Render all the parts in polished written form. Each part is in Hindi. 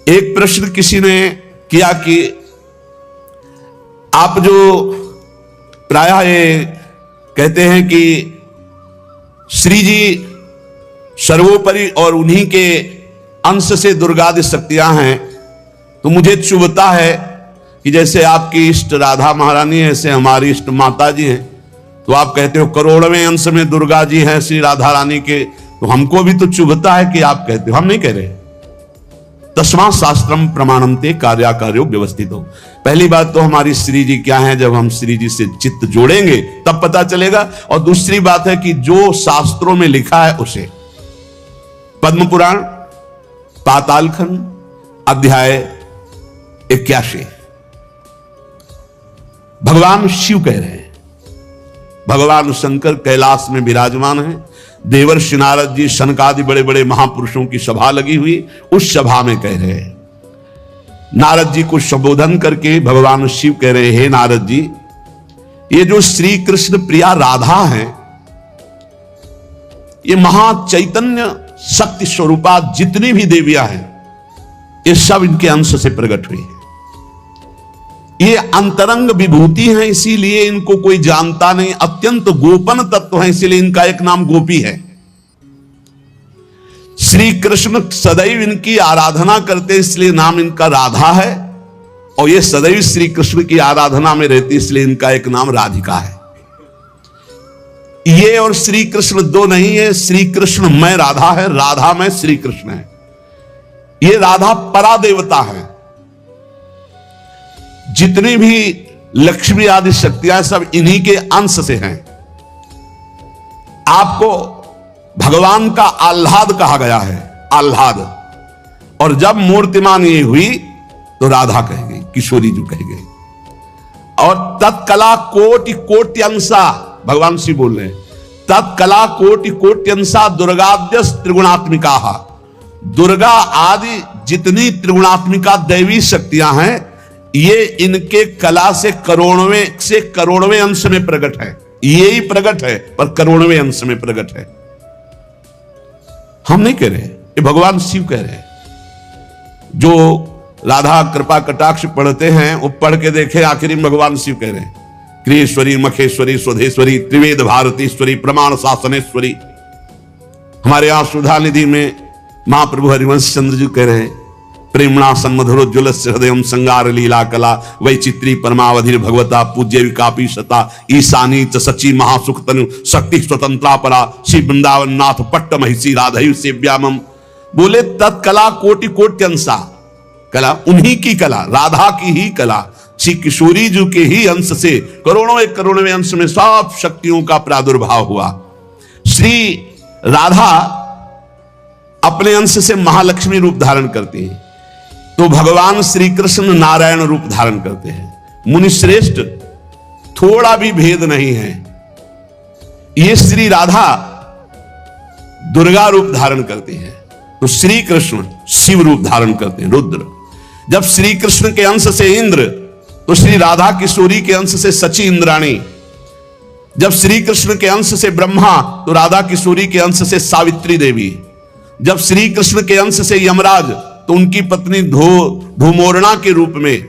एक प्रश्न किसी ने किया कि आप जो प्रायः ये कहते हैं कि श्री जी सर्वोपरि और उन्हीं के अंश से दुर्गादि शक्तियां हैं, तो मुझे चुभता है कि जैसे आपकी इष्ट राधा महारानी है, ऐसे हमारी इष्ट माता जी हैं, तो आप कहते हो करोड़वें अंश में दुर्गा जी हैं श्री राधा रानी के, तो हमको भी तो चुभता है कि आप कहते हो, हम नहीं कह रहे। तस्मात् शास्त्रम प्रमाणन्ते कार्याकार्यो व्यवस्थित हो। पहली बात तो हमारी श्री जी क्या है, जब हम श्री जी से चित्त जोड़ेंगे तब पता चलेगा। और दूसरी बात है कि जो शास्त्रों में लिखा है उसे, पद्म पुराण पातालखंड अध्याय 81 भगवान शिव कह रहे हैं, भगवान शंकर कैलाश में विराजमान हैं, देवर्षि नारद जी शनकादि बड़े बड़े महापुरुषों की सभा लगी हुई, उस सभा में कह रहे हैं, नारद जी को संबोधन करके भगवान शिव कह रहे हैं, नारद जी ये जो श्री कृष्ण प्रिया राधा है, ये महाचैतन्य शक्ति स्वरूपा जितनी भी देवियां हैं, ये सब इनके अंश से प्रकट हुई है। ये अंतरंग विभूति हैं, इसीलिए इनको कोई जानता नहीं, अत्यंत गोपन तत्व है, इसीलिए इनका एक नाम गोपी है। श्री कृष्ण सदैव इनकी आराधना करते, इसलिए नाम इनका राधा है, और ये सदैव श्री कृष्ण की आराधना में रहती, इसलिए इनका एक नाम राधिका है। ये और श्री कृष्ण दो नहीं है, श्री कृष्ण में राधा है, राधा में श्री कृष्ण है। ये राधा परा देवता है। जितनी भी लक्ष्मी आदि शक्तियां सब इन्हीं के अंश से हैं। आपको भगवान का आह्लाद कहा गया है, आह्लाद, और जब मूर्तिमान ये हुई तो राधा कह गई, किशोरी जी कह गई। और तत्कला कोटि कोट्यंसा, भगवान शिव बोल रहे हैं, तत्कला कोटि कोट्यंसा दुर्गाद्य त्रिगुणात्मिका, दुर्गा आदि जितनी त्रिगुणात्मिका दैवी शक्तियां हैं, ये इनके कला से करोड़वें अंश में प्रकट है। ये ही प्रकट है पर करोड़वें अंश में प्रकट है। हम नहीं कह रहे, ये भगवान शिव कह रहे हैं। जो राधा कृपा कटाक्ष पढ़ते हैं वो पढ़ के देखे, आखिरी में भगवान शिव कह रहे हैं, क्रियेश्वरी मखेश्वरी स्वधेश्वरी त्रिवेद भारतीश्वरी प्रमाण शासनेश्वरी। हमारे यहां सुधा निधि में महाप्रभु हरिवंश चंद्र जी कह रहे हैं, प्रेमणा सन्मधुरोज्ज्वल हृदय संगार लीला कला वैचित्री परमावधि भगवता पूज्य विकापी सता ईशानी च सची महासुख तनु शक्ति स्वतंत्रा परा श्री वृंदावन नाथ पट्ट महिषी राधयु सेव्यामम। बोले तत्कला कोटि कोट्यंसा, कला उन्हीं की कला, राधा की ही कला, श्री किशोरी जी के ही अंश से करोड़ों अंश में सब शक्तियों का प्रादुर्भाव हुआ। श्री राधा अपने अंश से महालक्ष्मी रूप धारण करती हैं, तो भगवान श्री कृष्ण नारायण रूप धारण करते हैं। मुनि श्रेष्ठ थोड़ा भी भेद नहीं है। ये श्री राधा दुर्गा रूप धारण करती है, तो श्री कृष्ण शिव रूप धारण करते हैं, रुद्र। जब श्री कृष्ण के अंश से इंद्र, तो श्री राधा किशोरी के अंश से सची इंद्राणी। जब श्री कृष्ण के अंश से ब्रह्मा, तो राधा किशोरी के अंश से सावित्री देवी। जब श्री कृष्ण के अंश से यमराज, तो उनकी पत्नी धूमोरणा के रूप में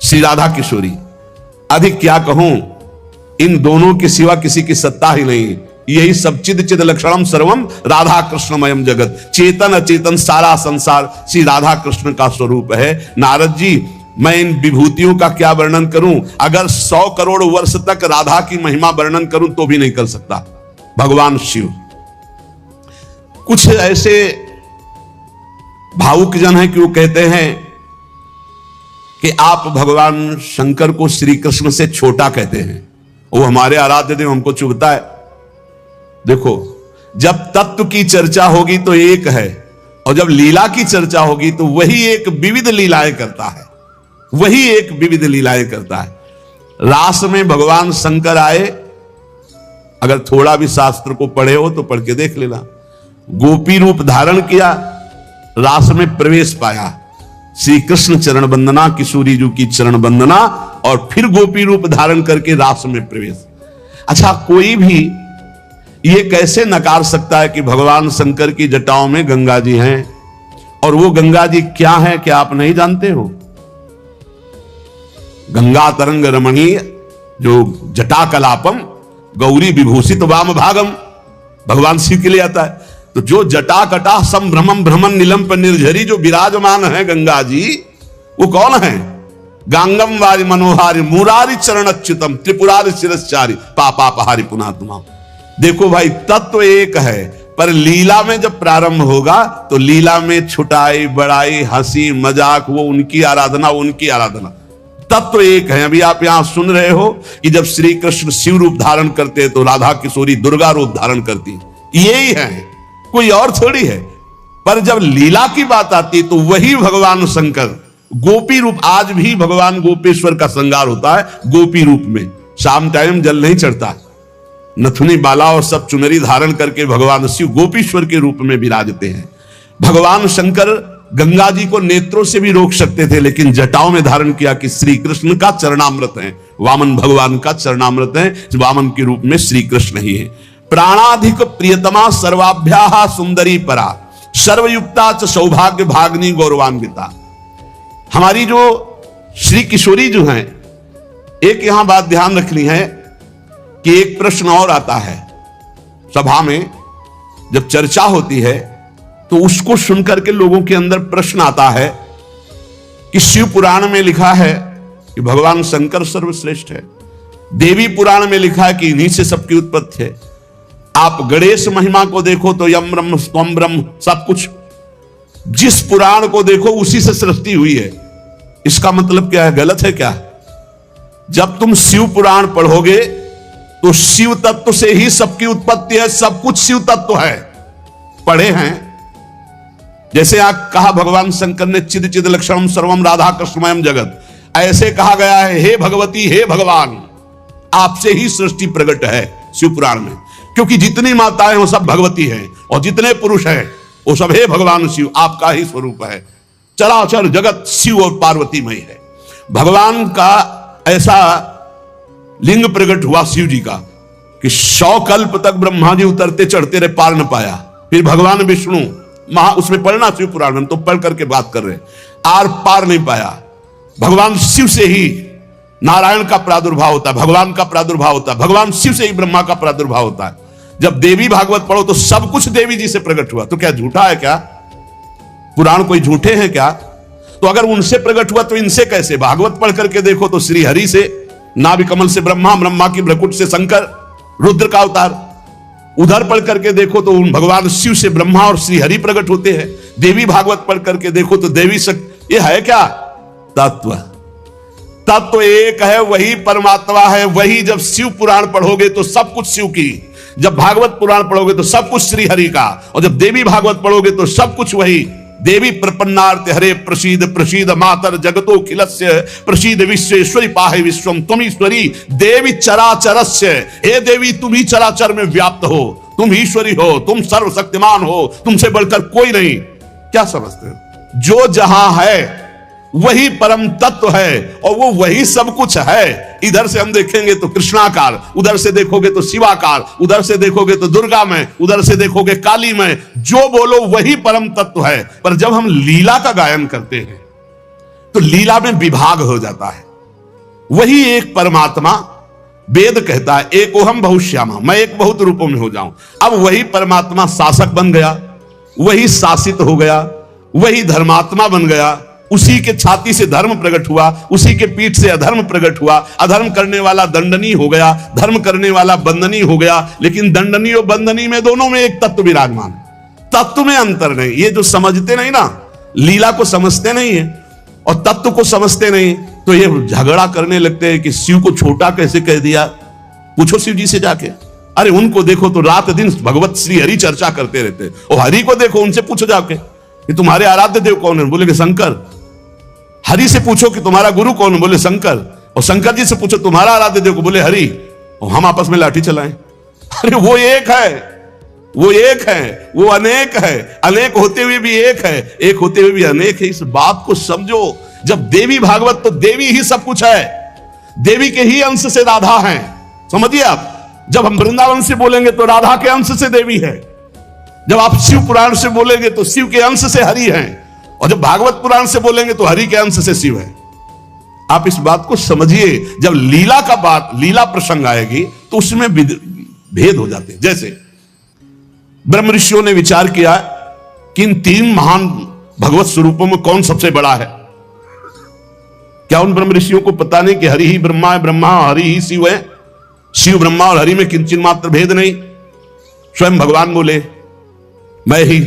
श्री राधा किशोरी। अधिक क्या कहूं, इन दोनों के सिवा किसी की सत्ता ही नहीं। यही सब चिद चिद लक्षणम सर्वम राधा कृष्णमयम जगत, चेतन अचेतन सारा संसार श्री राधा कृष्ण का स्वरूप है। नारद जी, मैं इन विभूतियों का क्या वर्णन करूं, अगर 100 करोड़ वर्ष तक राधा की महिमा वर्णन करूं तो भी नहीं कर सकता। भगवान शिव कुछ ऐसे भावुक जन है कि वो कहते हैं कि आप भगवान शंकर को श्री कृष्ण से छोटा कहते हैं, वो हमारे आराध्य देव, हमको चुभता है। देखो, जब तत्व की चर्चा होगी तो एक है, और जब लीला की चर्चा होगी तो वही एक विविध लीलाएं करता है, वही एक विविध लीलाएं करता है। रास में भगवान शंकर आए, अगर थोड़ा भी शास्त्र को पढ़े हो तो पढ़ के देख लेना। गोपी रूप धारण किया, रास में प्रवेश पाया, श्री कृष्ण चरण वंदना, किशोरी जी की चरण वंदना, और फिर गोपी रूप धारण करके रास में प्रवेश। अच्छा, कोई भी ये कैसे नकार सकता है कि भगवान शंकर की जटाओं में गंगा जी हैं और वो गंगा जी क्या है, क्या आप नहीं जानते हो? गंगा तरंग रमणीय जो जटा कलापम गौरी विभूषित वाम भागम, भगवान शिव के लिए आता है। तो जो जटा कटा संभ्रमम भ्रमण नीलम पर निर्झरी जो विराजमान है गंगा जी, वो कौन है? गांगम वारि मनोहारी मुरारी चरण अच्युतम त्रिपुरारी शिरश्चारी पापापहारी पुनात्मा। देखो भाई, तत्व एक है, पर लीला में जब प्रारंभ होगा तो लीला में छुटाई बड़ाई हंसी मजाक, वो उनकी आराधना, उनकी आराधना। तत्व एक है। अभी आप यहां सुन रहे हो कि जब श्री कृष्ण शिव रूप धारण करते हैं तो राधा किशोरी दुर्गा रूप धारण करती है, यही है, कोई और थोड़ी है। पर जब लीला की बात आती है तो वही भगवान शंकर गोपी रूप, आज भी भगवान गोपेश्वर का श्रृंगार होता है गोपी रूप में। शाम टाइम जल नहीं चढ़ता, नथुनी बाला और सब चुनरी धारण करके भगवान शिव गोपीश्वर के रूप में विराजते हैं। भगवान शंकर गंगा जी को नेत्रों से भी रोक सकते थे, लेकिन जटाओं में धारण किया कि श्री कृष्ण का चरणामृत है, वामन भगवान का चरणामृत है, वामन के रूप में श्री कृष्ण ही है। प्राणाधिक प्रियतमा सर्वाभ्या सुंदरी परा सर्वयुक्ता च सौभाग्य भाग्नि गौरवान्विता। हमारी जो श्री किशोरी जो है, एक यहां बात ध्यान रखनी है कि एक प्रश्न और आता है सभा में, जब चर्चा होती है तो उसको सुनकर के लोगों के अंदर प्रश्न आता है कि शिव पुराण में लिखा है कि भगवान शंकर सर्वश्रेष्ठ है, देवी पुराण में लिखा है कि इन्हीं से सबकी उत्पत्ति है, आप गणेश महिमा को देखो तो यम ब्रह्म स्वम ब्रह्म, सब कुछ जिस पुराण को देखो उसी से सृष्टि हुई है। इसका मतलब क्या है? गलत है क्या? जब तुम शिव पुराण पढ़ोगे तो शिव तत्व से ही सबकी उत्पत्ति है, सब कुछ शिव तत्व है। पढ़े हैं, जैसे आप कहा भगवान शंकर ने चिद चिद लक्षणम सर्वम राधा कृष्णमयम जगत, ऐसे कहा गया है हे भगवती हे भगवान, आपसे ही सृष्टि प्रकट है शिव पुराण में, क्योंकि जितनी माताएं वो सब भगवती हैं और जितने पुरुष हैं वो सब हे भगवान शिव आपका ही स्वरूप है। चराचर जगत शिव और पार्वतीमय है। भगवान का ऐसा लिंग प्रकट हुआ शिव जी का कि 100 कल्प तक ब्रह्मा जी उतरते चढ़ते रहे, पार न पाया। फिर भगवान विष्णु उसमें पढ़ना शिव पुराण में, तो पढ़ करके बात कर रहे, आर पार नहीं पाया। भगवान शिव से ही नारायण का प्रादुर्भाव होता है, भगवान का प्रादुर्भाव होता है, भगवान शिव से ही ब्रह्मा का प्रादुर्भाव होता है। जब देवी भागवत पढ़ो तो सब कुछ देवी जी से प्रकट हुआ, तो क्या झूठा है क्या? पुराण कोई झूठे हैं क्या? तो अगर उनसे प्रकट हुआ तो इनसे कैसे? भागवत पढ़ करके देखो तो श्री हरि से नाभि कमल से ब्रह्मा, ब्रह्मा की भ्रकुट से शंकर, रुद्र का अवतार। उधर पढ़ करके देखो तो भगवान शिव से ब्रह्मा और श्री हरि प्रकट होते हैं। देवी भागवत पढ़ करके देखो तो देवी शक्ति। ये है क्या? तत्व। तत्व एक है, वही परमात्मा है। वही जब शिव पुराण पढ़ोगे तो सब कुछ शिव की, जब भागवत पुराण पढ़ोगे तो सब कुछ श्री हरि का, और जब देवी भागवत पढ़ोगे तो सब कुछ वही। देवी प्रपन्नार्थ हरे प्रसीद प्रसीद मातर जगतो खिलस्य प्रसीद विश्वेश्वरी पाहे विश्वम तुमीश्वरी देवी चराचरस्य। हे देवी, तुम ही चराचर में व्याप्त हो, तुम ईश्वरी हो, तुम सर्वशक्तिमान हो, तुमसे बढ़कर कोई नहीं। क्या समझते हो? जो जहां है वही परम तत्व है और वो वही सब कुछ है। इधर से हम देखेंगे तो कृष्णाकार, उधर से देखोगे तो शिवाकार, उधर से देखोगे तो दुर्गा में, उधर से देखोगे काली में। जो बोलो वही परम तत्व है। पर जब हम लीला का गायन करते हैं तो लीला में विभाग हो जाता है। वही एक परमात्मा, वेद कहता है एकोहम बहुश्यामा, मैं एक बहुत रूपों में हो जाऊं। अब वही परमात्मा शासक बन गया, वही शासित हो गया, वही धर्मात्मा बन गया। उसी के छाती से धर्म प्रकट हुआ, उसी के पीठ से अधर्म प्रकट हुआ। अधर्म करने वाला दंडनीय हो गया, धर्म करने वाला बंदनीय हो गया। लेकिन दंडनीय और बंदनीय में दोनों में एक तत्व विराजमान है, तत्व में अंतर नहीं। ये जो समझते नहीं ना, लीला को समझते नहीं है और तत्व को समझते नहीं, तो ये झगड़ा करने लगते हैं कि शिव को छोटा कैसे कह दिया। पूछो शिव जी से जाके, अरे उनको देखो तो रात दिन भगवत श्री हरि चर्चा करते रहते, और हरि को देखो, उनसे पूछो जाके कि तुम्हारे आराध्य देव कौन है, बोले शंकर। हरि से पूछो कि तुम्हारा गुरु कौन है, बोले शंकर। और शंकर जी से पूछो तुम्हारा आराध्य देव को, बोले हरि। और हम आपस में लाठी चलाएं। अरे वो एक है, वो एक है, वो अनेक है। अनेक होते हुए भी एक है, एक होते हुए भी अनेक है। इस बात को समझो। जब देवी भागवत, तो देवी ही सब कुछ है, देवी के ही अंश से राधा है। समझिए आप, जब हम वृंदावन से बोलेंगे तो राधा के अंश से देवी है। जब आप शिव पुराण से बोलेंगे तो शिव के अंश से हरि हैं। और जब भागवत पुराण से बोलेंगे तो हरि के अंश से शिव है। आप इस बात को समझिए, जब लीला का बात, लीला प्रसंग आएगी तो उसमें भेद हो जाते हैं। जैसे ब्रह्म ऋषियों ने विचार किया कि इन तीन महान भगवत स्वरूपों में कौन सबसे बड़ा है। क्या उन ब्रह्म ऋषियों को पता नहीं कि हरि ही ब्रह्मा है, ब्रह्मा हरि ही शिव है, शिव ब्रह्मा और हरि में किंचित मात्र भेद नहीं। स्वयं भगवान बोले मैं ही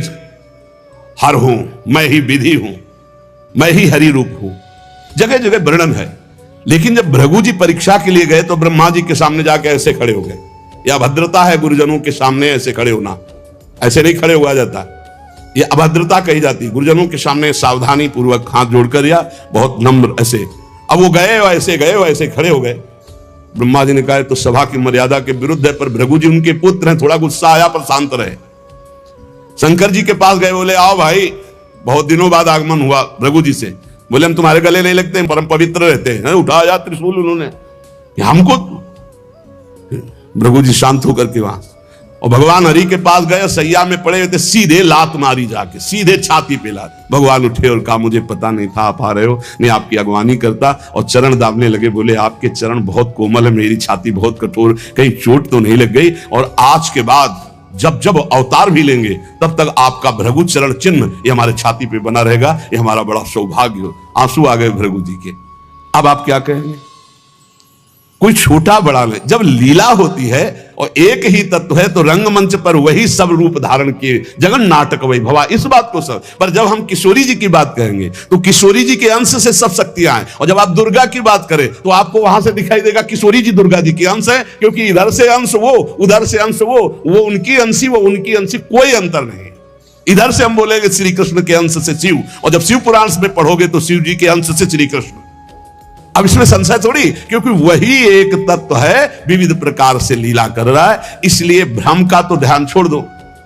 हर हूं, मैं ही विधि हूं, मैं ही हरि रूप हूं। जगह जगह वर्णन है। लेकिन जब भृगु जी परीक्षा के लिए गए तो ब्रह्मा जी के सामने जाके ऐसे खड़े हो गए। यह अभद्रता है गुरुजनों के सामने ऐसे खड़े होना, ऐसे नहीं खड़े हुआ जाता, यह अभद्रता कही जाती। गुरुजनों के सामने सावधानी पूर्वक हाथ जोड़कर या बहुत नम्र ऐसे। अब वो गए ऐसे खड़े हो गए। ब्रह्मा जी ने कहा तो सभा की मर्यादा के विरुद्ध है, पर भृगु जी उनके पुत्र हैं, थोड़ा गुस्सा आया पर शांत रहे। शंकर जी के पास गए, बोले आओ भाई, बहुत दिनों बाद आगमन हुआ भृगु जी से। बोले हम तुम्हारे गले नहीं लगते, परम पवित्र रहते हैं। उठाया त्रिशूल उन्होंने, हमको। भृगु जी शांत होकर के वहां और भगवान हरि के पास गए, सैया में पड़े हुए थे, सीधे लात मारी जाके, सीधे छाती पे लात। भगवान उठे और कहा मुझे पता नहीं था आप आ रहे हो, मैं आपकी अगवानी करता। और चरण दाबने लगे, बोले आपके चरण बहुत कोमल है, मेरी छाती बहुत कठोर, कहीं चोट तो नहीं लग गई। और आज के बाद जब जब अवतार भी लेंगे तब तक आपका भृगु चरण चिन्ह ये हमारे छाती पे बना रहेगा, ये हमारा बड़ा सौभाग्य हो। आंसू आ गए भृगु जी के। अब आप क्या कहेंगे? कोई छोटा बड़ा नहीं। जब लीला होती है और एक ही तत्व है तो रंगमंच पर वही सब रूप धारण किए, जगन नाटक वैभवा, इस बात को सब। पर जब हम किशोरी जी की बात करेंगे तो किशोरी जी के अंश से सब शक्तियां हैं। और जब आप दुर्गा की बात करें तो आपको वहां से दिखाई देगा किशोरी जी दुर्गा जी के अंश है, क्योंकि इधर से अंश वो, उधर से अंश वो उनकी अंशी, वो उनकी अंशी, कोई अंतर नहीं। इधर से हम बोलेंगे श्री कृष्ण के अंश से शिव, और जब शिव पुराण में पढ़ोगे तो शिव जी के अंश से श्री कृष्ण। अब इसमें संशय थोड़ी, क्योंकि वही एक तत्व है, विविध प्रकार से लीला कर रहा है। इसलिए भ्रम का तो ध्यान छोड़ दो,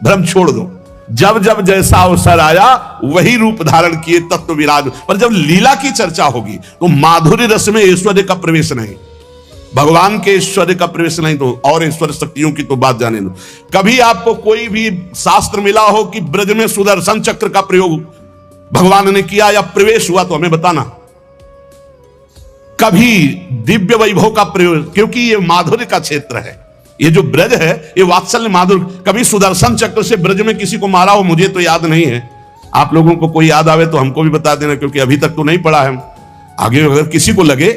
भ्रम छोड़ दो। जब जब जैसा अवसर आया वही रूप धारण किए तत्व विराज। पर जब लीला की चर्चा होगी तो माधुर्य रस में ऐश्वर्य का प्रवेश नहीं, भगवान के ऐश्वर्य का प्रवेश नहीं, तो और ऐश्वर्य शक्तियों की तो बात जाने दो। कभी आपको कोई भी शास्त्र मिला हो कि ब्रज में सुदर्शन चक्र का प्रयोग भगवान ने किया या प्रवेश हुआ, तो हमें बताना। कभी दिव्य वैभव का प्रयोग, क्योंकि ये माधुर्य का क्षेत्र है, ये जो ब्रज है ये वात्सल्य माधुर्य। कभी सुदर्शन चक्र से ब्रज में किसी को मारा हो, मुझे तो याद नहीं है। आप लोगों को कोई याद आवे तो हमको भी बता देना, क्योंकि अभी तक तो नहीं पढ़ा है। आगे अगर किसी को लगे,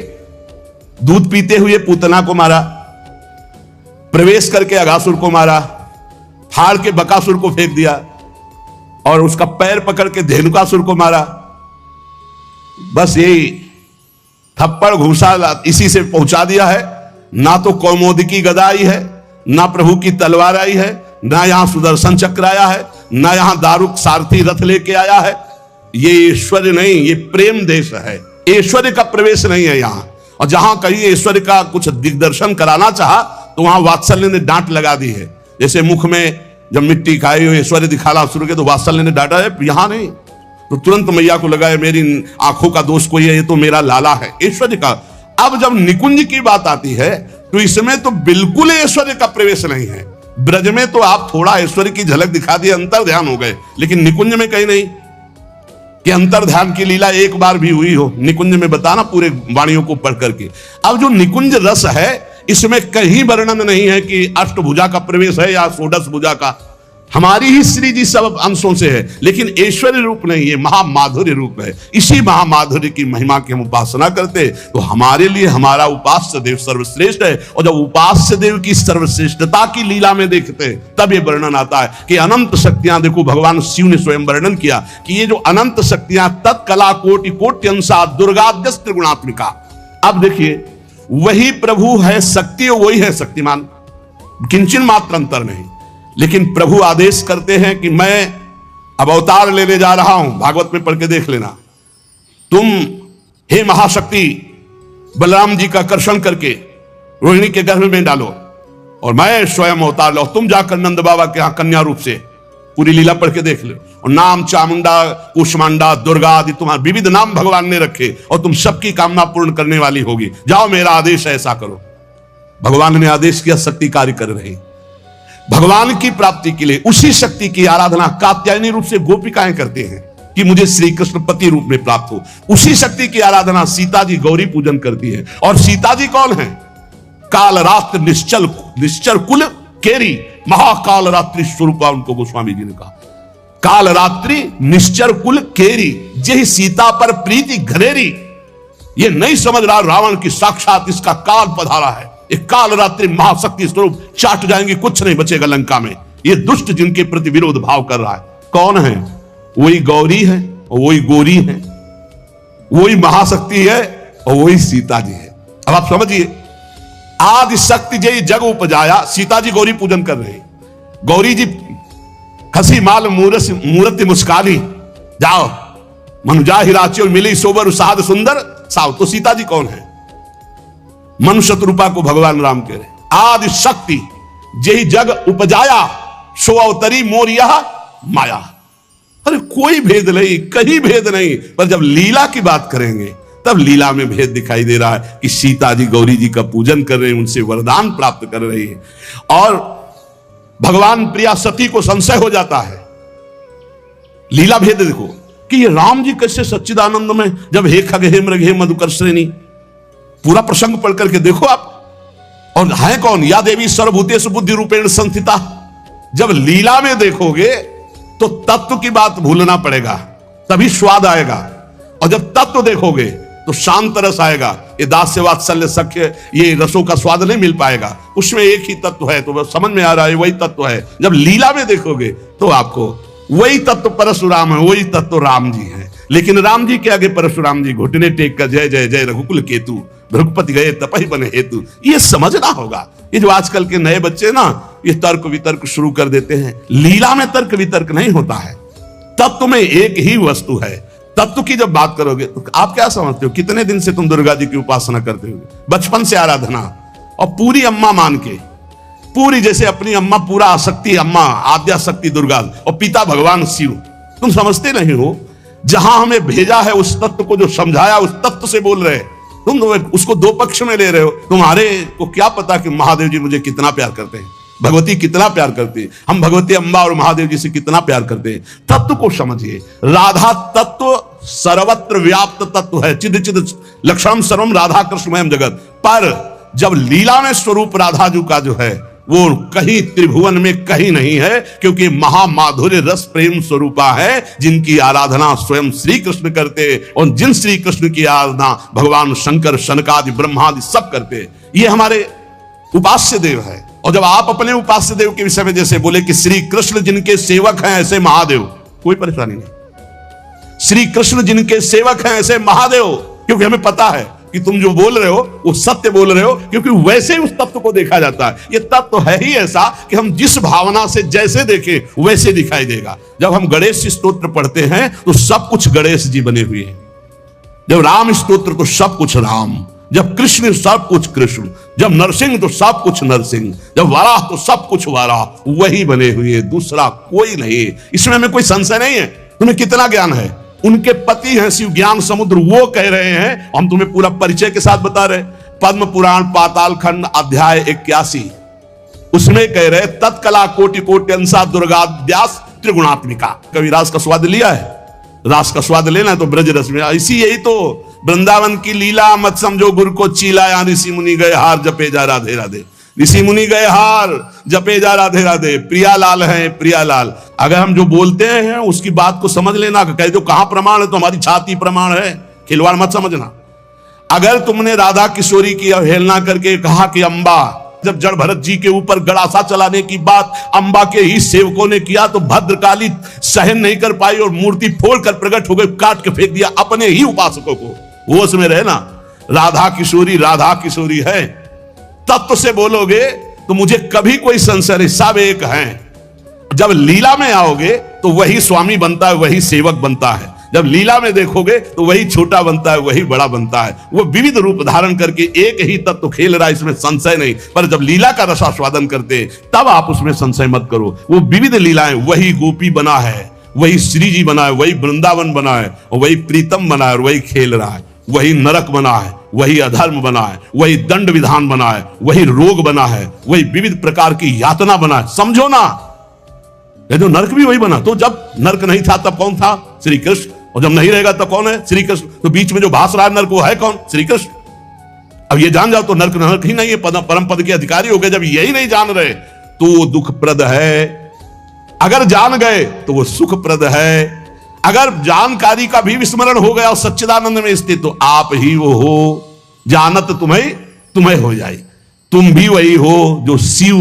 दूध पीते हुए पूतना को मारा, प्रवेश करके अघासुर को मारा, फाड़ के बकासुर को फेंक दिया, और उसका पैर पकड़ के धेनुकासुर को मारा। बस यही थप्पड़ घूसा इसी से पहुंचा दिया है। ना तो कौमोदी की गदा आई है, ना प्रभु की तलवार आई है, ना यहां सुदर्शन चक्र आया है, ना यहां दारुक सारथी रथ लेके आया है। ये ऐश्वर्य नहीं, ये प्रेम देश है, ऐश्वर्य का प्रवेश नहीं है यहां। और जहां कहीं ऐश्वर्य का कुछ दिग्दर्शन कराना चाहा तो वहां वात्सल्य ने डांट लगा दी है। जैसे मुख में जब मिट्टी खाई हो ऐश्वर्य दिखाना शुरू किया तो वात्सल्य ने डांटा है, यहां नहीं। तो तुरंत मैया को लगा मेरी आंखों का दोष कोई है, ये तो मेरा लाला है, ऐश्वर्य का। अब जब निकुंज की बात आती है तो इसमें तो बिल्कुल ऐश्वर्य का प्रवेश नहीं है। ब्रज में तो आप थोड़ा ऐश्वर्य की झलक दिखा दिए, अंतर ध्यान हो गए, लेकिन निकुंज में कहीं नहीं कि अंतर ध्यान की लीला एक बार भी हुई हो। निकुंज में बताना पूरे वाणियों को पढ़ करके। अब जो निकुंज रस है इसमें कहीं वर्णन नहीं है कि अष्टभुजा का प्रवेश है या षोडश भुजा का। हमारी ही श्री जी सब अंशों से है, लेकिन ऐश्वर्य रूप नहीं, ये महामाधुर्य रूप है। इसी महामाधुर्य की महिमा की हम उपासना करते तो हमारे लिए हमारा उपास्य देव सर्वश्रेष्ठ है। और जब उपास्य देव की सर्वश्रेष्ठता की लीला में देखते हैं तब ये वर्णन आता है कि अनंत शक्तियां, देखो भगवान शिव ने स्वयं वर्णन किया कि ये जो अनंत शक्तियां तत्कला कोटि कोट्यंसा दुर्गाद्यस त्रिगुणात्मिका। अब देखिए वही प्रभु है शक्ति, वही है शक्तिमान, किंचन मात्र अंतर नहीं। लेकिन प्रभु आदेश करते हैं कि मैं अब अवतार लेने जा रहा हूं, भागवत में पढ़ के देख लेना। तुम हे महाशक्ति बलराम जी का कर्षण करके रोहिणी के गर्भ में डालो और मैं स्वयं अवतार लो। तुम जाकर नंद बाबा के यहां कन्या रूप से पूरी लीला पढ़ के देख लो। और नाम चामुंडा, कुष्मांडा, दुर्गा आदि तुम्हारे विविध नाम भगवान ने रखे और तुम सबकी कामना पूर्ण करने वाली होगी। जाओ मेरा आदेश है, ऐसा करो। भगवान ने आदेश किया, शक्ति कार्य कर रही। भगवान की प्राप्ति के लिए उसी शक्ति की आराधना कात्यायनी रूप से गोपिकाएं करते हैं। कि मुझे श्री कृष्ण पति रूप में प्राप्त हो। उसी शक्ति की आराधना सीता जी गौरी पूजन करती है। और सीता जी कौन है? काल रात्रि निश्चल कुल केरी, महाकाल रात्रि स्वरूपा उनको गोस्वामी जी ने कहा। काल रात्रि निश्चर कुल केरी, यही सीता पर प्रीति घनेरी। ये नहीं समझ रहा रावण की साक्षात इसका काल पधारा है। एक काल रात्रि महाशक्ति स्वरूप चाट जाएंगे, कुछ नहीं बचेगा लंका में। ये दुष्ट जिनके प्रति विरोध भाव कर रहा है कौन है? वही गौरी है और वही गोरी है, वही महाशक्ति है और वही सीता जी है। अब आप समझिए, आदि शक्ति जय जग उपजाया, सीता जी गौरी पूजन कर रहे हैं। गौरी जी खसी माल मूर्ति मुस्कानी, जाओ मनुजा हिराची और मिली सोबर साध सुंदर साव। तो सीता जी कौन है? मनुष्य रूपा को भगवान राम कह रहे। आदि शक्ति जय जग उपजाया, सो अवतरी मोर यह माया। अरे कोई भेद नहीं, कहीं भेद नहीं। पर जब लीला की बात करेंगे तब लीला में भेद दिखाई दे रहा है कि सीता जी गौरी जी का पूजन कर रहे हैं, उनसे वरदान प्राप्त कर रही है। और भगवान प्रिया सती को संशय हो जाता है। लीला भेद देखो कि ये राम जी कैसे सच्चिदानंद में, जब हे खग हे मृग हे मधुकर श्रेणी, पूरा प्रसंग पढ़ करके देखो आप। और है कौन? या देवी सर्वभूतेषु बुद्धि रूपेण संस्थिता। जब लीला में देखोगे तो तत्व की बात भूलना पड़ेगा, तभी स्वाद आएगा। और जब तत्व देखोगे तो शांत रस आएगा। ये दास्य वात्सल्य सख्य, ये रसों का स्वाद नहीं मिल पाएगा। उसमें एक ही तत्व है, तो समझ में आ रहा है वही तत्व है। जब लीला में देखोगे तो आपको वही तत्व परशुराम है, वही तत्व राम जी है। लेकिन राम जी के आगे परशुराम जी घुटने टेक कर जय जय जय रघुकुल केतु, भृगुपति गए तपहि बने हेतु। ये समझना होगा। ये जो आजकल के नए बच्चे ना, ये तर्क वितर्क शुरू कर देते हैं। लीला में तर्क वितर्क नहीं होता है, तत्व में एक ही वस्तु है। तत्व की जब बात करोगे तो आप क्या समझते हो? कितने दिन से तुम दुर्गा जी की उपासना करते हो? बचपन से आराधना, और पूरी अम्मा मान के, पूरी जैसे अपनी अम्मा, पूरा आसक्ति अम्मा, आद्या शक्ति दुर्गा, और पिता भगवान शिव। तुम समझते नहीं हो, जहां हमें भेजा है उस तत्व को, जो समझाया उस तत्व से बोल रहे। तुम उसको दो पक्ष में ले रहे हो। तुम्हारे को क्या पता कि महादेव जी मुझे कितना प्यार करते हैं, भगवती कितना प्यार करती है, हम भगवती अम्बा और महादेव जी से कितना प्यार करते हैं। तत्व को समझिए। राधा तत्व सर्वत्र व्याप्त तत्व है, चिद चिद लक्षणम सर्वम राधा कृष्णमयम जगत। पर जब लीला में स्वरूप राधा जी का जो है वो कहीं त्रिभुवन में कहीं नहीं है, क्योंकि महामाधुर्य रस प्रेम स्वरूपा है, जिनकी आराधना स्वयं श्री कृष्ण करते। और जिन श्री कृष्ण की आराधना भगवान शंकर, शनकादि, ब्रह्मादि सब करते। ये हमारे उपास्य देव है। और जब आप अपने उपास्य देव के विषय में जैसे बोले कि श्री कृष्ण जिनके सेवक हैं ऐसे महादेव, कोई परेशानी नहीं। श्री कृष्ण जिनके सेवक हैं ऐसे महादेव, क्योंकि हमें पता है कि तुम जो बोल रहे हो वो सत्य बोल रहे हो, क्योंकि वैसे उस तत्व को देखा जाता है। ये तत्व है ही ऐसा कि हम जिस भावना से जैसे देखें वैसे दिखाई देगा। जब हम गणेश स्तोत्र पढ़ते हैं तो सब कुछ गणेश जी बने हुए हैं। जब राम स्तोत्र तो सब कुछ राम, जब कृष्ण सब कुछ कृष्ण, जब नरसिंह तो सब कुछ नरसिंह, जब वाराह तो सब कुछ वाराह, वही बने हुए, दूसरा कोई नहीं। इसमें हमें कोई संशय नहीं है। तुम्हें कितना ज्ञान है? उनके पति हैं शिव ज्ञान समुद्र, वो कह रहे हैं। हम तुम्हें पूरा परिचय के साथ बता रहे। पद्म पुराण पाताल खंड अध्याय 81, उसमें कह रहे तत्कला कोटि कोटि अंसा दुर्गा व्यास त्रिगुणात्मिका। कभी रास का स्वाद लिया है? रास का स्वाद लेना है तो ब्रज रस में। इसी यही तो वृंदावन की लीला, मत समझो गुरु को चीला। यहाँ ऋषि मुनि गए हार जपे जा राधे राधे, ऋषि मुनि गए हार जपे जा राधे राधे। प्रियालाल है प्रियालाल। अगर हम जो बोलते हैं उसकी बात को समझ लेना। कह दो कहां प्रमाण है, तो हमारी छाती प्रमाण है। खिलवाड़ मत समझना। अगर तुमने राधा किशोरी की अवहेलना करके कहा कि अम्बा, जब जड़ भरत जी के ऊपर गड़ासा चलाने की बात अम्बा के ही सेवकों ने किया तो भद्रकाली सहन नहीं कर पाई और मूर्ति फोड़ कर प्रकट हो गई, काट के फेंक दिया अपने ही उपासकों को। वो उसमें रहना, राधा किशोरी है। तत्व से बोलोगे तो मुझे कभी कोई संशय नहीं, सब एक हैं। जब लीला में आओगे तो वही स्वामी बनता है, वही सेवक बनता है। जब लीला में देखोगे तो वही छोटा बनता है, वही बड़ा बनता है। वो विविध रूप धारण करके एक ही तत्व खेल रहा है, इसमें संशय नहीं। पर जब लीला का रसास्वादन करते तब आप उसमें संशय मत करो। वो विविध लीलाएं, वही गोपी बना है, वही श्री जी बना है, वही वृंदावन बना है, और वही प्रीतम बना है, और वही खेल रहा है। वही नरक बना है, वही अधर्म बना है, वही दंड विधान बना है, वही रोग बना है, वही विविध प्रकार की यातना बना है। समझो ना, ये तो नर्क भी वही बना। तो जब नर्क नहीं था तब कौन था? श्री कृष्ण। और जब नहीं रहेगा तब कौन है? श्री कृष्ण। तो बीच में जो भास रहा है नर्क वो है कौन? श्री कृष्ण। अब ये जान जाओ तो नर्क नर्क ही नहीं है, परम पद के अधिकारी हो गए। जब यही नहीं जान रहे तो वो दुखप्रद है, अगर जान गए तो वो सुखप्रद है। अगर जानकारी का भी विस्मरण हो गया और सच्चिदानंद में स्थित तो आप ही वो हो, जानत तुम्हें हो जाए। तुम भी वही हो जो शिव,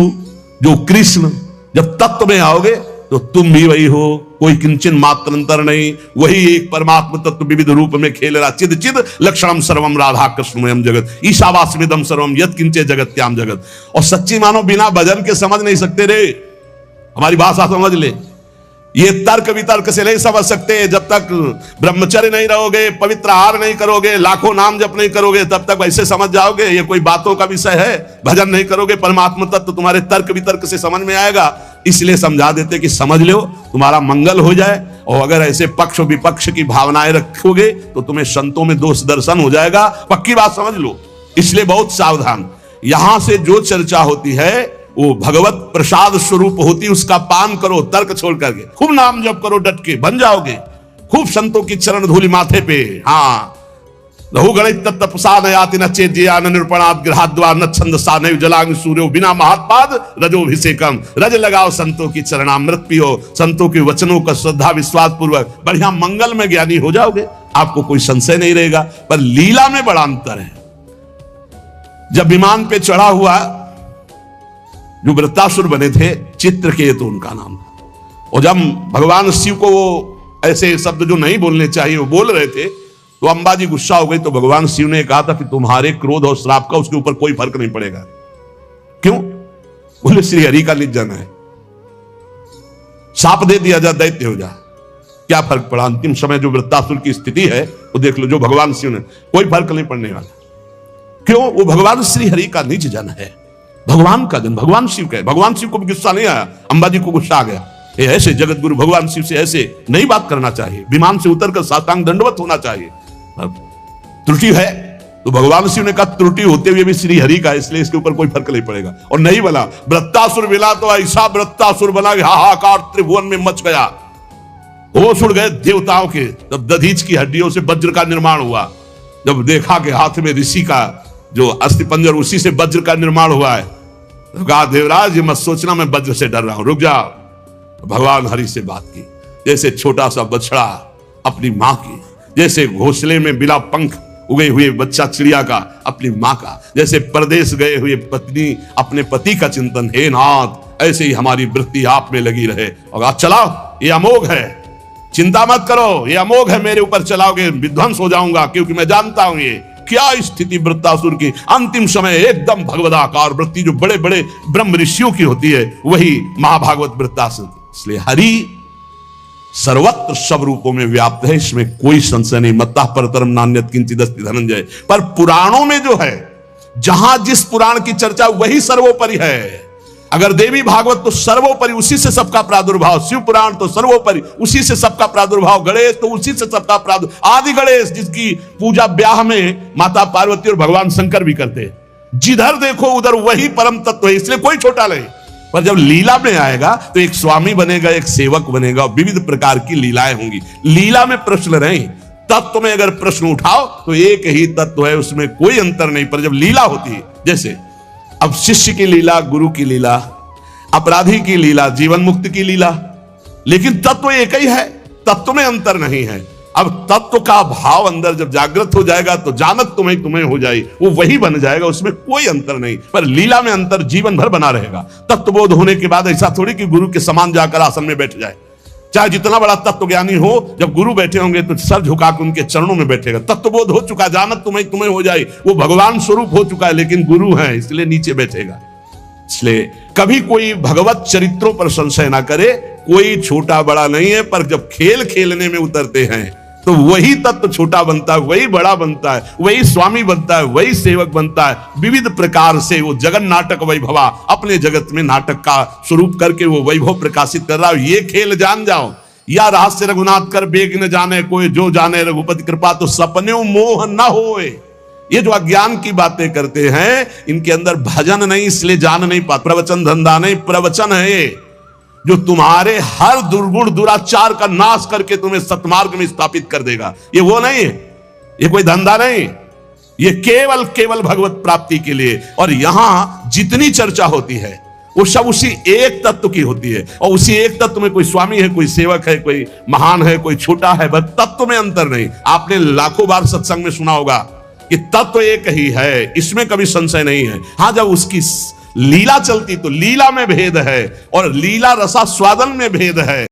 जो कृष्ण। जब तत्व में आओगे तो तुम भी वही हो, कोई किंचन मात्र अंतर नहीं। वही एक परमात्मा तत्व विविध रूप में खेल रहा। चिद चिद लक्षणम सर्वम राधा कृष्णमयम जगत ईशावास्मिदम सर्वम यत् किंचे जगत्याम जगत। और सच्ची मानो बिना भजन के समझ नहीं सकते रे। हमारी भाषा समझ ले, ये तर्क वितर्क से नहीं समझ सकते। जब तक ब्रह्मचर्य नहीं रहोगे, पवित्र आहार नहीं करोगे, लाखों नाम जप नहीं करोगे, तब तक वैसे समझ जाओगे ये कोई बातों का विषय है। भजन नहीं करोगे, परमात्मा तत्व तुम्हारे तर्क वितर्क से समझ में आएगा। इसलिए समझा देते कि समझ लो, तुम्हारा मंगल हो जाए। और अगर ऐसे पक्ष विपक्ष की भावनाएं रखोगे तो तुम्हें संतों में दोष दर्शन हो जाएगा। पक्की बात समझ लो। इसलिए बहुत सावधान। यहां से जो चर्चा होती है वो भगवत प्रसाद स्वरूप होती, उसका पान करो तर्क छोड़ करके। खूब नाम जप करो डट के, बन जाओगे। खूब संतों की चरण धूलि माथे पे। हाँ, लहु गणित तत्प्रसाद याति न चेद्या न निरूपणात् गृहाद्वा न छंदसा न जलांग सूर्यो बिना महात्पाद रजोभिषेकम। रज लगाओ संतों की चरणामृत पियो, संतों के वचनों का श्रद्धा विश्वास पूर्वक बढ़िया मंगल में ज्ञानी हो जाओगे। आपको कोई संशय नहीं रहेगा। पर लीला में बड़ा अंतर है। जब विमान पे चढ़ा हुआ जो वृत्तासुर बने थे, चित्रकेतु उनका नाम था। और जब भगवान शिव को वो ऐसे शब्द जो नहीं बोलने चाहिए वो बोल रहे थे तो अंबा जी गुस्सा हो गई। तो भगवान शिव ने कहा था कि तुम्हारे क्रोध और श्राप का उसके ऊपर कोई फर्क नहीं पड़ेगा। क्यों? बोले श्री हरि का निज जन है, साप दे दिया जा, दैत्य हो जा, क्या फर्क पड़ा? अंतिम समय जो वृत्तासुर की स्थिति है वो देख लो। जो भगवान शिव ने, कोई फर्क नहीं पड़ने वाला। क्यों? वो भगवान श्री हरि का निज जन है, भगवान का जन, भगवान शिव का है। भगवान शिव को भी गुस्सा नहीं आया, अंबा जी को गुस्सा आ गया। ऐसे जगत गुरु भगवान शिव से ऐसे नहीं बात करना चाहिए। विमान से उतरकर साष्टांग दंडवत होना चाहिए। त्रुटि है तो भगवान शिव ने कहा त्रुटि होते हुए भी श्री हरि का, इसलिए इसके ऊपर कोई फर्क नहीं पड़ेगा। और नहीं बना वृत्तासुर मिला तो ऐसा वृत्तासुर बना हाहाकार त्रिभुवन में मच गया। होश उड़ गए देवताओं के। जब दधीच की हड्डियों से वज्र का निर्माण हुआ, जब देखा कि हाथ में ऋषि का जो अस्थि पंजर उसी से वज्र का निर्माण हुआ है, तो कहा देवराज ये मत सोचना मैं वज्र से डर रहा हूं, रुक जाओ। भगवान हरि से बात की। जैसे छोटा सा बछड़ा अपनी मां की, जैसे घोंसले में बिना पंख उगे हुए बच्चा चिड़िया का अपनी मां का, जैसे परदेश गए हुए पत्नी अपने पति का चिंतन, हे नाथ ऐसे ही हमारी वृत्ति आप में लगी रहे। और आज चलाओ, ये अमोघ है, चिंता मत करो, ये अमोघ है, मेरे ऊपर चलाओगे विध्वंस हो जाऊंगा, क्योंकि मैं जानता हूं ये क्या स्थिति वृत्तासुर की। अंतिम समय एकदम भगवदाकार वृत्ति जो बड़े बड़े ब्रह्म ऋषियों की होती है, वही महाभागवत वृत्तासुर। इसलिए हरि सर्वत्र सब रूपों में व्याप्त है, इसमें कोई संशय नहीं। मत्तः परतरम नान्यत् किंचिदस्ति धनंजय। पर पुराणों में जो है, जहां जिस पुराण की चर्चा वही सर्वोपरि है। अगर देवी भागवत तो सर्वोपरि, उसी से सबका प्रादुर्भाव। शिव पुराण तो सर्वोपरि, उसी से सबका प्रादुर्भाव। गणेश तो उसी से सबका प्रादुर्भाव। आदि गणेश जिसकी पूजा ब्याह में माता पार्वती और भगवान शंकर भी करते हैं। जिधर देखो उधर वही परम तत्व है, इसलिए कोई छोटा नहीं। पर जब लीला में आएगा तो एक स्वामी बनेगा, एक सेवक बनेगा, विविध प्रकार की लीलाएं होंगी। लीला में प्रश्न नहीं, तत्व में अगर प्रश्न उठाओ तो एक ही तत्व है, उसमें कोई अंतर नहीं। पर जब लीला होती है, जैसे अब शिष्य की लीला, गुरु की लीला, अपराधी की लीला, जीवन मुक्त की लीला, लेकिन तत्व एक ही है, तत्व में अंतर नहीं है। अब तत्व का भाव अंदर जब जागृत हो जाएगा तो जानत तुम्हें हो जाए, वो वही बन जाएगा, उसमें कोई अंतर नहीं। पर लीला में अंतर जीवन भर बना रहेगा। तत्वबोध होने के बाद ऐसा थोड़ी कि गुरु के समान जाकर आसन में बैठ जाए। चाहे जितना बड़ा तत्व ज्ञानी हो, जब गुरु बैठे होंगे तो सर झुकाकर उनके चरणों में बैठेगा। तत्वबोध हो चुका, जानत तुम्हें हो जाए, वो भगवान स्वरूप हो चुका है, लेकिन गुरु है इसलिए नीचे बैठेगा। इसलिए कभी कोई भगवत चरित्रों पर संशय ना करे। कोई छोटा बड़ा नहीं है, पर जब खेल खेलने में उतरते हैं तो वही तत्व छोटा बनता है, वही बड़ा बनता है, वही स्वामी बनता है, वही सेवक बनता है। विविध प्रकार से वो जगन नाटक वैभवा अपने जगत में नाटक का स्वरूप करके वो वैभव प्रकाशित कर रहा है। ये खेल जान जाओ। या रहस्य रघुनाथ कर बेग न जाने कोई, जो जाने रघुपति कृपा तो सपने मोह न होए। ये जो अज्ञान की बातें करते हैं, इनके अंदर भजन नहीं, इसलिए जान नहीं पाते। प्रवचन धंधा नहीं, प्रवचन है ये। जो तुम्हारे हर दुर्गुण दुराचार का नाश करके तुम्हें सत्मार्ग में स्थापित कर देगा। ये वो नहीं है, ये कोई धंधा नहीं, ये केवल केवल भगवत प्राप्ति के लिए। और यहां जितनी चर्चा होती है वो सब उसी एक तत्व की होती है, और उसी एक तत्व में कोई स्वामी है, कोई सेवक है, कोई महान है, कोई छोटा है, बस तत्व में अंतर नहीं। आपने लाखों बार सत्संग में सुना होगा कि तत्व एक ही है, इसमें कभी संशय नहीं है। हां, जब उसकी लीला चलती तो लीला में भेद है और लीला रसास्वादन में भेद है।